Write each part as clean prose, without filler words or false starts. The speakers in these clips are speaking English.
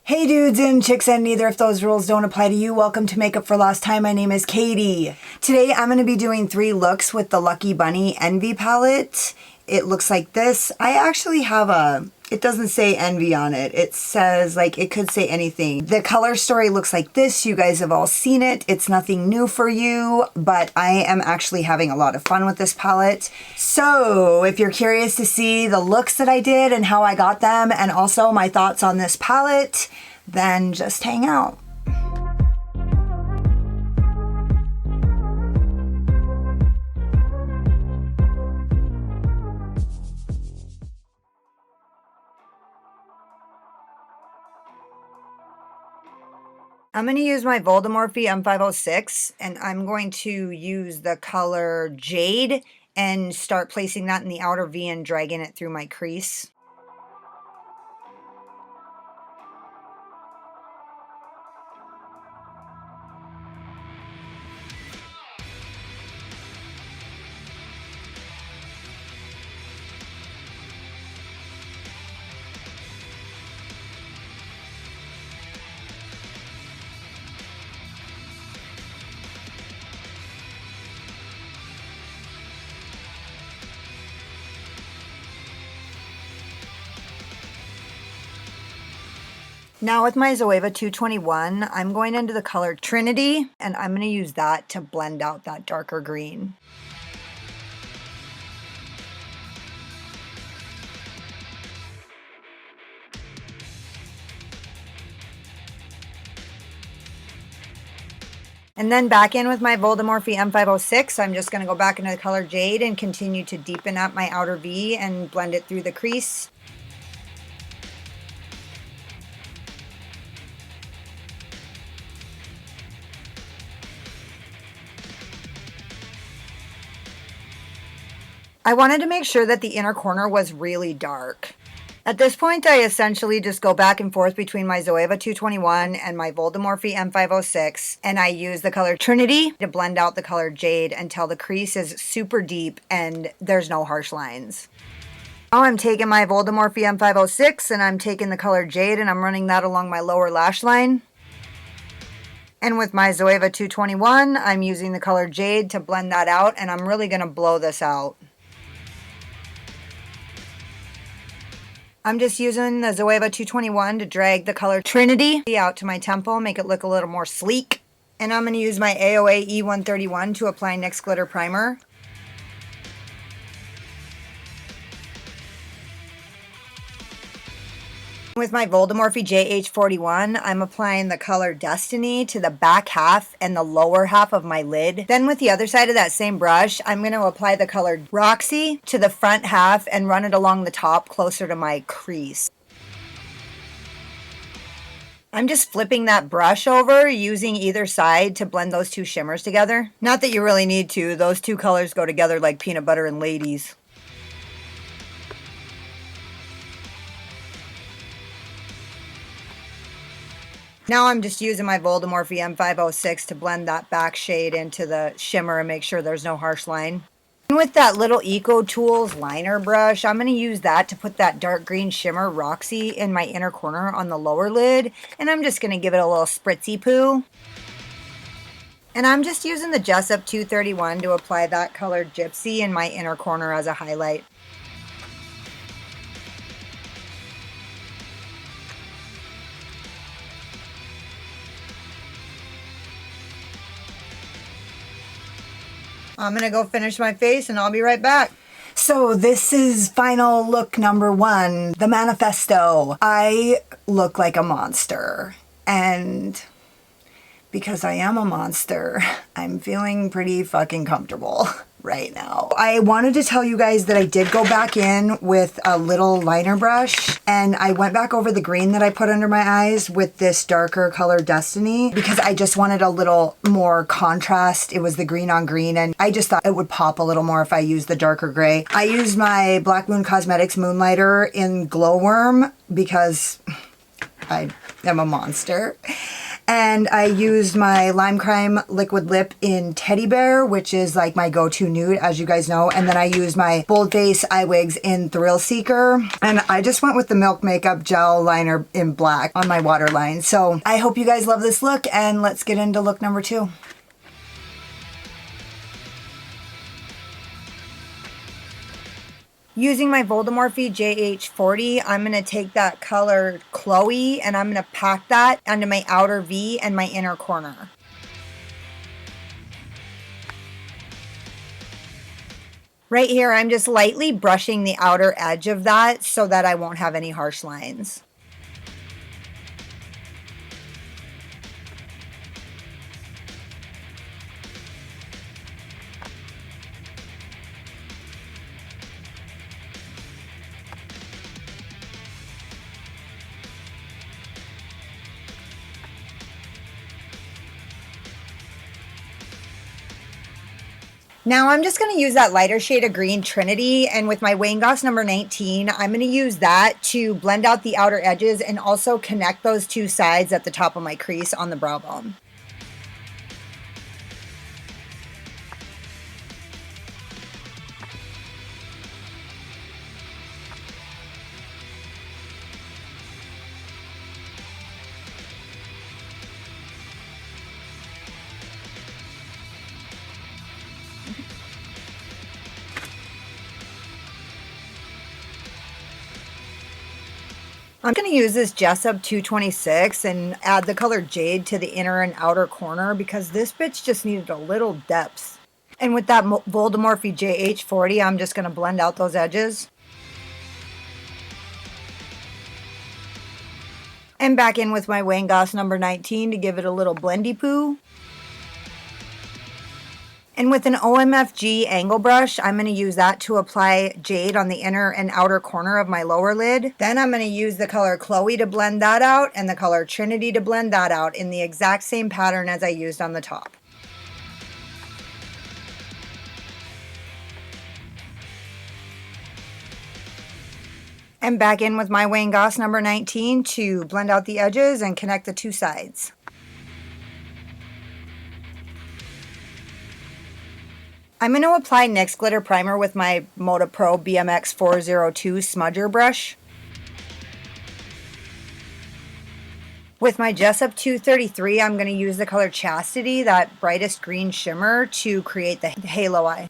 Hey dudes and chicks, and neither if those rules don't apply to you, welcome to Makeup for Lost Time. My name is Katie. Today I'm going to be doing 3 looks with the Lucky Bunny Envy palette. It looks like this. I actually have it doesn't say Envy on it. It says, like, it could say anything. The color story looks like this. You guys have all seen it. It's nothing new for you, but I am actually having a lot of fun with this palette. So if you're curious to see the looks that I did and how I got them, and also my thoughts on this palette, then just hang out. I'm going to use my VOLDEMORPHE M506, and I'm going to use the color Jade and start placing that in the outer V and dragging it through my crease. Now with my Zoeva 221, I'm going into the color Trinity, and I'm going to use that to blend out that darker green. And then back in with my VOLDEMORPHE M506, I'm just going to go back into the color Jade and continue to deepen up my outer V and blend it through the crease. I wanted to make sure that the inner corner was really dark. At this point, I essentially just go back and forth between my Zoeva 221 and my VOLDEMORPHE M506, and I use the color Trinity to blend out the color Jade until the crease is super deep and there's no harsh lines. Now I'm taking my VOLDEMORPHE M506 and I'm taking the color Jade and I'm running that along my lower lash line. And with my Zoeva 221, I'm using the color Jade to blend that out, and I'm really going to blow this out. I'm just using the Zoeva 221 to drag the color Trinity out to my temple, make it look a little more sleek. And I'm going to use my AOA E131 to apply NYX Glitter Primer. With my VOLDEMORPHE JH41, I'm applying the color Destiny to the back half and the lower half of my lid. Then with the other side of that same brush, I'm going to apply the color Roxy to the front half and run it along the top closer to my crease. I'm just flipping that brush over, using either side to blend those two shimmers together. Not that you really need to, those two colors go together like peanut butter and ladies. Now I'm just using my VOLDEMORPHE M506 to blend that back shade into the shimmer and make sure there's no harsh line. And with that little Eco Tools liner brush, I'm going to use that to put that dark green shimmer Roxy in my inner corner on the lower lid. And I'm just going to give it a little spritzy poo. And I'm just using the JESSUP 231 to apply that color Gypsy in my inner corner as a highlight. I'm gonna go finish my face and I'll be right back. So this is final look number 1, the manifesto. I look like a monster, and because I am a monster, I'm feeling pretty fucking comfortable right now. I wanted to tell you guys that I did go back in with a little liner brush, and I went back over the green that I put under my eyes with this darker color Destiny because I just wanted a little more contrast. It was the green on green, and I just thought it would pop a little more if I used the darker gray. I used my Black Moon Cosmetics Moonlighter in Glowworm because I am a monster. And I used my Lime Crime Liquid Lip in Teddy Bear, which is like my go-to nude, as you guys know. And then I used my Bold Face Eye Wigs in Thrill Seeker. And I just went with the Milk Makeup Gel Liner in black on my waterline. So I hope you guys love this look, and let's get into look number 2. Using my VOLDEMORPHE JH40, I'm going to take that color Chloe and I'm going to pack that onto my outer V and my inner corner. Right here, I'm just lightly brushing the outer edge of that so that I won't have any harsh lines. Now I'm just going to use that lighter shade of green Trinity, and with my GOSS number 19, I'm going to use that to blend out the outer edges and also connect those two sides at the top of my crease on the brow bone. I'm going to use this JESSUP 226 and add the color Jade to the inner and outer corner because this bitch just needed a little depth. And with that VOLDEMORPHE JH40, I'm just going to blend out those edges. And back in with my GOSS number 19 to give it a little blendy poo. And with an OMFG angle brush, I'm going to use that to apply Jade on the inner and outer corner of my lower lid. Then I'm going to use the color Chloe to blend that out and the color Trinity to blend that out in the exact same pattern as I used on the top. And back in with my GOSS number 19 to blend out the edges and connect the two sides. I'm going to apply NYX Glitter Primer with my MODA Pro BMX 402 smudger brush. With my JESSUP 233, I'm going to use the color Chastity, that brightest green shimmer, to create the halo eye.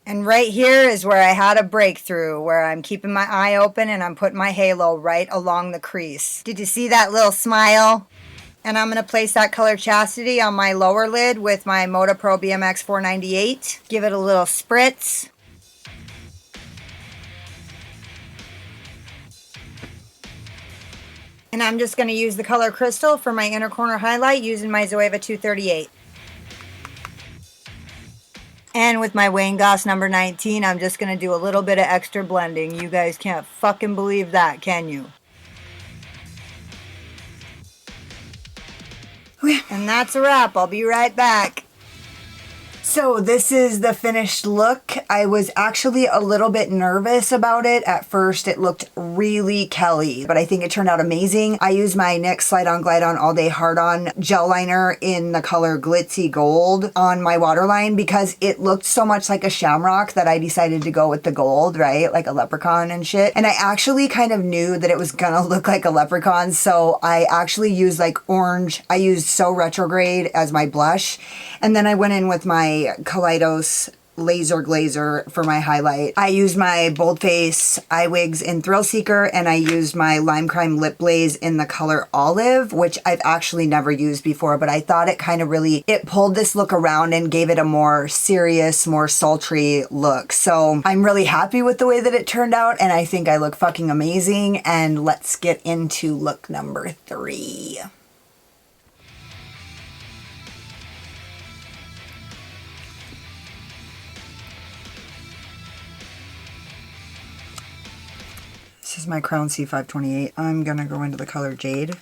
And right here is where I had a breakthrough, where I'm keeping my eye open and I'm putting my halo right along the crease. Did you see that little smile? And I'm going to place that color Chastity on my lower lid with my MODA Pro BMX 498. Give it a little spritz. And I'm just going to use the color Crystal for my inner corner highlight using my Zoeva 238. And with my GOSS number 19, I'm just going to do a little bit of extra blending. You guys can't fucking believe that, can you? And that's a wrap. I'll be right back. So this is the finished look. I was actually a little bit nervous about it. At first it looked really Kelly, but I think it turned out amazing. I used my NYX Slide On Glide On All Day Hard On gel liner in the color Glitzy Gold on my waterline because it looked so much like a shamrock that I decided to go with the gold, right? Like a leprechaun and shit. And I actually kind of knew that it was gonna look like a leprechaun, so I actually used like orange. I used So Retrograde as my blush, and then I went in with my KALEIDOS laser glazer for my highlight. I used my Bold Face Eye Wigs in Thrill Seeker, and I used my Lime Crime Lip Glaze in the color Olive, which I've actually never used before, but I thought it kind of really, it pulled this look around and gave it a more serious, more sultry look. So I'm really happy with the way that it turned out, and I think I look fucking amazing. And let's get into look number 3. This is my Crown C528. I'm gonna go into the color Jade.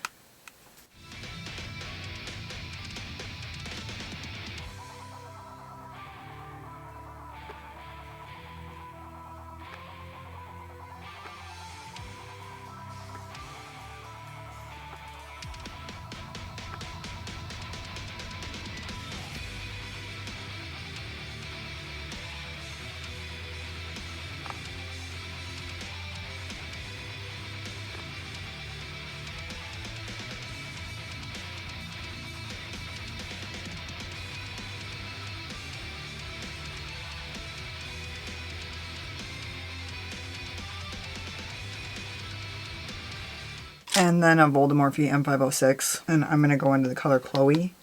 And then a VOLDEMORPHE M506. And I'm going to go into the color Chloe.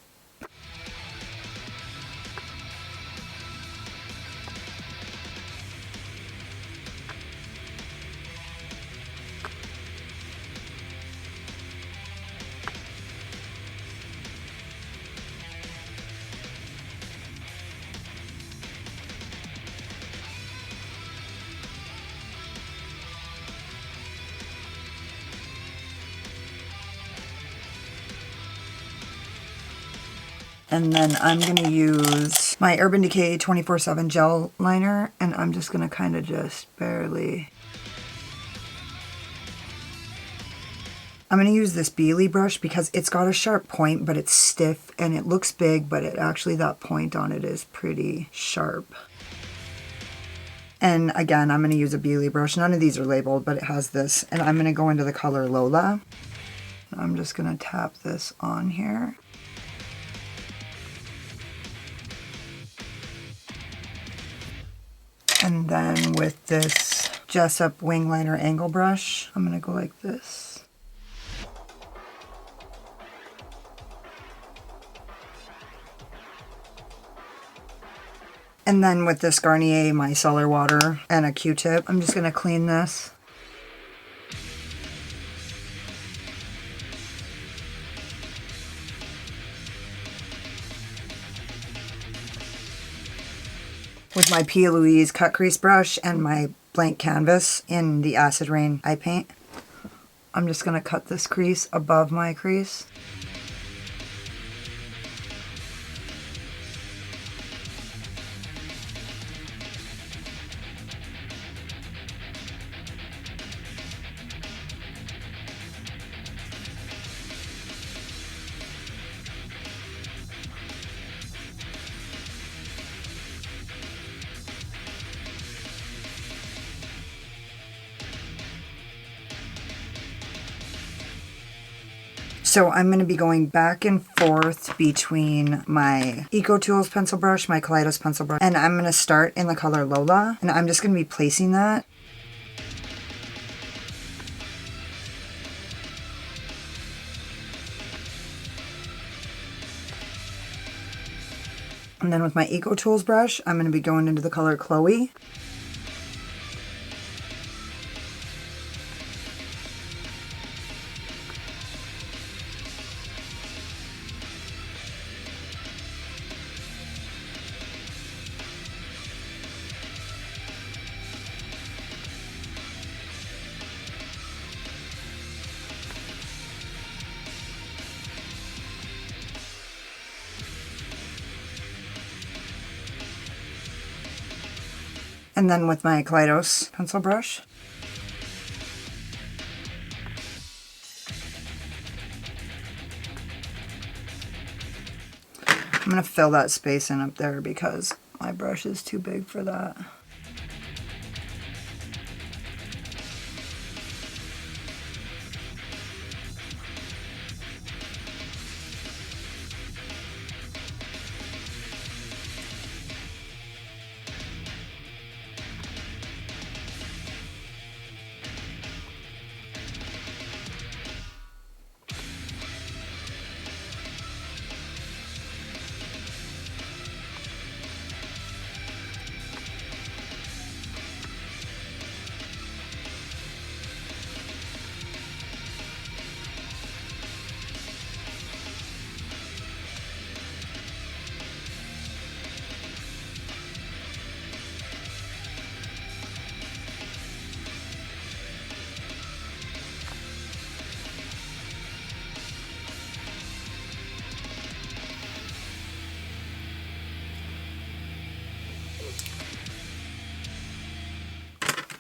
And then I'm going to use my Urban Decay 24/7 gel liner, and I'm just going to kind of just barely... I'm going to use this Beely brush because it's got a sharp point, but it's stiff, and it looks big, but it actually, that point on it is pretty sharp. And again, I'm going to use a Beely brush. None of these are labeled, but it has this. And I'm going to go into the color Lola. I'm just going to tap this on here. And then with this JESSUP wing liner angle brush, I'm going to go like this. And then with this Garnier micellar water and a Q-tip, I'm just going to clean this. With my P. Louise cut crease brush and my blank canvas in the Acid Rain eye paint, I'm just going to cut this crease above my crease. So I'm going to be going back and forth between my Eco Tools pencil brush, my KALEIDOS pencil brush, and I'm going to start in the color Lola, and I'm just going to be placing that. And then with my Eco Tools brush, I'm going to be going into the color Chloe. And then with my KALEIDOS pencil brush, I'm going to fill that space in up there because my brush is too big for that.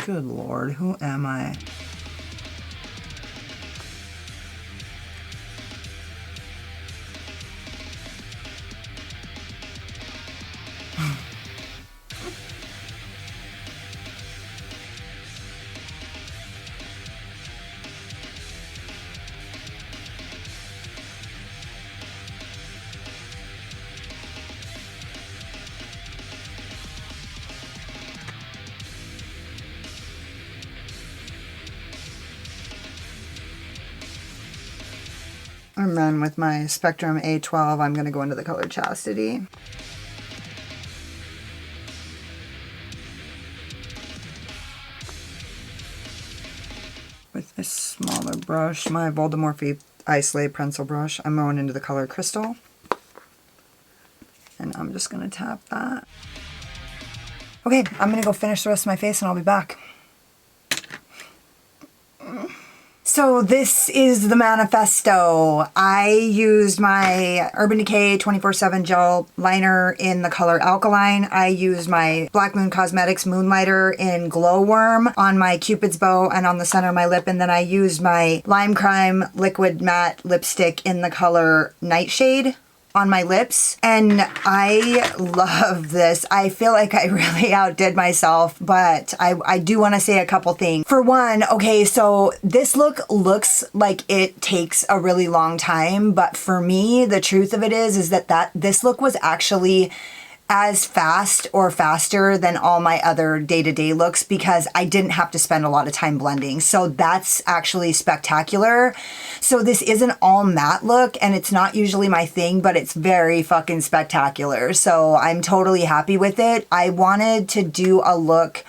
Good Lord, who am I? And then with my Spectrum A12, I'm going to go into the color Chastity. With this smaller brush, my VOLDEMORPHE Ice Lay pencil brush, I'm going into the color Crystal. And I'm just going to tap that. Okay, I'm going to go finish the rest of my face and I'll be back. So this is the Manifesto. I used my Urban Decay 24/7 gel liner in the color Alkaline. I used my Black Moon Cosmetics Moonlighter in Glowworm on my Cupid's bow and on the center of my lip. And then I used my Lime Crime Liquid Matte Lipstick in the color Nightshade on my lips, and I love this. I feel like I really outdid myself, but I do want to say a couple things. For one, okay, so this look looks like it takes a really long time, but for me, the truth of it is that this look was actually as fast or faster than all my other day-to-day looks because I didn't have to spend a lot of time blending. So that's actually spectacular. So this is an all matte look and it's not usually my thing, but it's very fucking spectacular. So I'm totally happy with it. I wanted to do a look.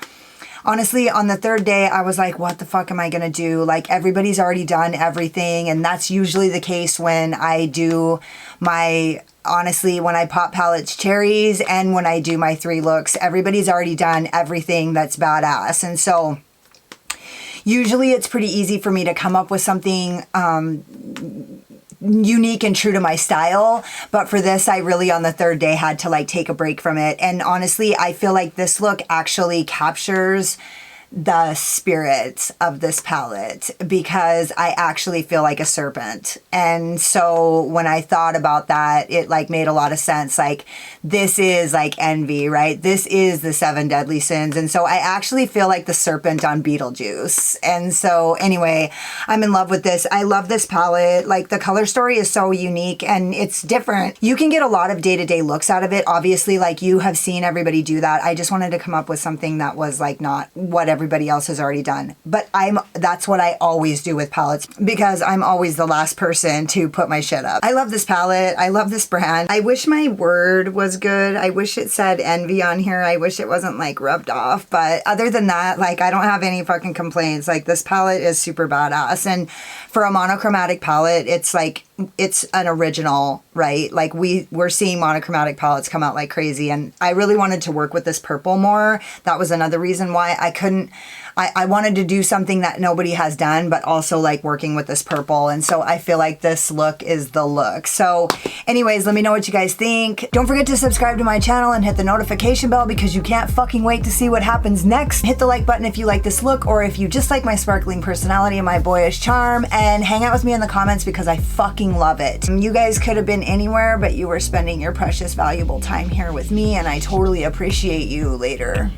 Honestly, on the third day, I was like, what the fuck am I gonna do? Like, everybody's already done everything, and that's usually the case when I do my, honestly, when I pop palettes cherries and when I do my 3 looks, everybody's already done everything that's badass. And so usually it's pretty easy for me to come up with something unique and true to my style, but for this I really on the third day had to like take a break from it. And honestly, I feel like this look actually captures the spirit of this palette because I actually feel like a serpent. And so when I thought about that, it like made a lot of sense. Like, this is like envy, right? This is the 7 deadly sins. And so I actually feel like the serpent on Beetlejuice. And so anyway, I'm in love with this. I love this palette. Like, the color story is so unique and it's different. You can get a lot of day-to-day looks out of it. Obviously, like, you have seen everybody do that. I just wanted to come up with something that was like not what everybody else has already done. But that's what I always do with palettes because I'm always the last person to put my shit up. I love this palette. I love this brand. I wish my word was good. I wish it said envy on here. I wish it wasn't like rubbed off. But other than that, like, I don't have any fucking complaints. Like, this palette is super badass. And for a monochromatic palette, it's like, it's an original, right? Like, we're seeing monochromatic palettes come out like crazy, and I really wanted to work with this purple more. That was another reason why I couldn't. I wanted to do something that nobody has done, but also like working with this purple. And so I feel like this look is the look. So anyways, let me know what you guys think. Don't forget to subscribe to my channel and hit the notification bell because you can't fucking wait to see what happens next. Hit the like button if you like this look or if you just like my sparkling personality and my boyish charm, and hang out with me in the comments because I fucking love it. You guys could have been anywhere, but you were spending your precious, valuable time here with me, and I totally appreciate you. Later.